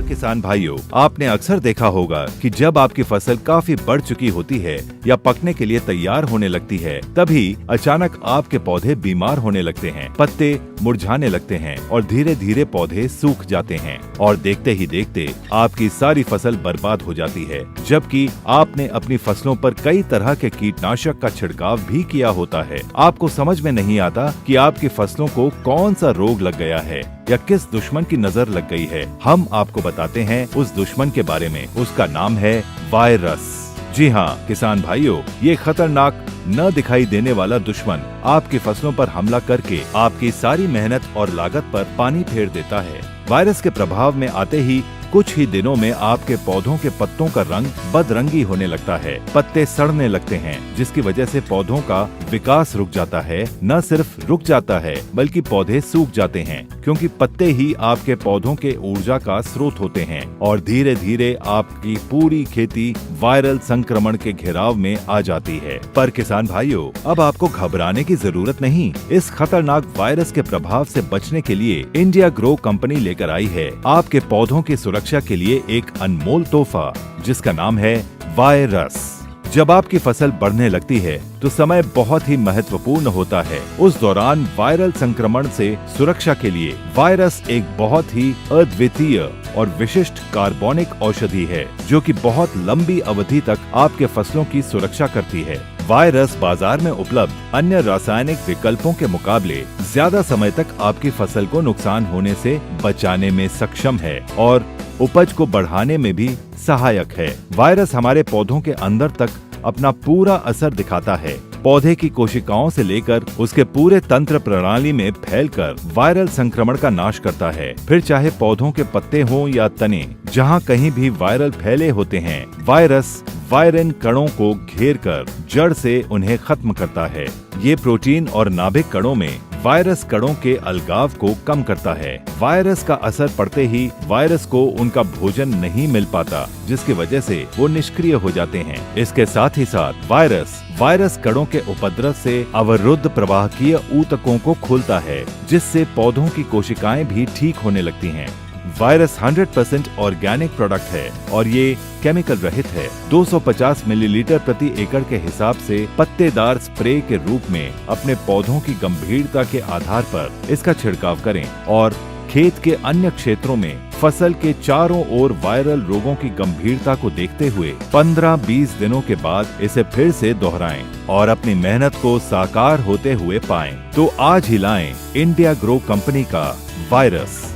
किसान भाइयों, आपने अक्सर देखा होगा कि जब आपकी फसल काफी बढ़ चुकी होती है या पकने के लिए तैयार होने लगती है, तभी अचानक आपके पौधे बीमार होने लगते हैं, पत्ते मुरझाने लगते हैं और धीरे धीरे पौधे सूख जाते हैं और देखते ही देखते आपकी सारी फसल बर्बाद हो जाती है, जबकि आपने अपनी फसलों पर कई तरह के कीटनाशक का छिड़काव भी किया होता है। आपको समझ में नहीं आता कि आपकी फसलों को कौन सा रोग लग गया है या किस दुश्मन की नजर लग गई है। हम आपको बताते हैं उस दुश्मन के बारे में। उसका नाम है वायरस। जी हाँ किसान भाइयों, ये खतरनाक न दिखाई देने वाला दुश्मन आपकी फसलों पर हमला करके आपकी सारी मेहनत और लागत पर पानी फेर देता है। वायरस के प्रभाव में आते ही कुछ ही दिनों में आपके पौधों के पत्तों का रंग बदरंगी होने लगता है, पत्ते सड़ने लगते हैं, जिसकी वजह से पौधों का विकास रुक जाता है। न सिर्फ रुक जाता है बल्कि पौधे सूख जाते हैं, क्योंकि पत्ते ही आपके पौधों के ऊर्जा का स्रोत होते हैं और धीरे धीरे आपकी पूरी खेती वायरल संक्रमण के घेराव में आ जाती है। पर किसान भाइयों, अब आपको घबराने की जरूरत नहीं। इस खतरनाक वायरस के प्रभाव से बचने के लिए इंडिया ग्रो कंपनी लेकर आई है आपके पौधों की सुरक्षा के लिए एक अनमोल तोहफा, जिसका नाम है वायरस। जब आपकी फसल बढ़ने लगती है तो समय बहुत ही महत्वपूर्ण होता है। उस दौरान वायरल संक्रमण से सुरक्षा के लिए वायरस एक बहुत ही अद्वितीय और विशिष्ट कार्बनिक औषधि है, जो कि बहुत लंबी अवधि तक आपके फसलों की सुरक्षा करती है। वायरस बाजार में उपलब्ध अन्य रासायनिक विकल्पों के मुकाबले ज्यादा समय तक आपकी फसल को नुकसान होने से बचाने में सक्षम है और उपज को बढ़ाने में भी सहायक है। वायरस हमारे पौधों के अंदर तक अपना पूरा असर दिखाता है। पौधे की कोशिकाओं से लेकर उसके पूरे तंत्र प्रणाली में फैलकर वायरल संक्रमण का नाश करता है। फिर चाहे पौधों के पत्ते हों या तने, जहां कहीं भी वायरल फैले होते हैं, वायरस वायरन कणों को घेर कर जड़ से उन्हें खत्म करता है। ये प्रोटीन और नाभिक कणों में वायरस कणों के अलगाव को कम करता है। वायरस का असर पड़ते ही वायरस को उनका भोजन नहीं मिल पाता, जिसकी वजह से वो निष्क्रिय हो जाते हैं। इसके साथ ही साथ वायरस कणों के उपद्रव से अवरुद्ध प्रवाहकीय ऊतकों को खोलता है, जिससे पौधों की कोशिकाएं भी ठीक होने लगती हैं। वायरस 100% ऑर्गेनिक प्रोडक्ट है और ये केमिकल रहित है। 250 मिलीलीटर प्रति एकड़ के हिसाब से पत्तेदार स्प्रे के रूप में अपने पौधों की गंभीरता के आधार पर इसका छिड़काव करें और खेत के अन्य क्षेत्रों में फसल के चारों ओर वायरल रोगों की गंभीरता को देखते हुए 15-20 दिनों के बाद इसे फिर से दोहराएं और अपनी मेहनत को साकार होते हुए पाएं। तो आज ही लाएं इंडिया ग्रो कंपनी का वायरस।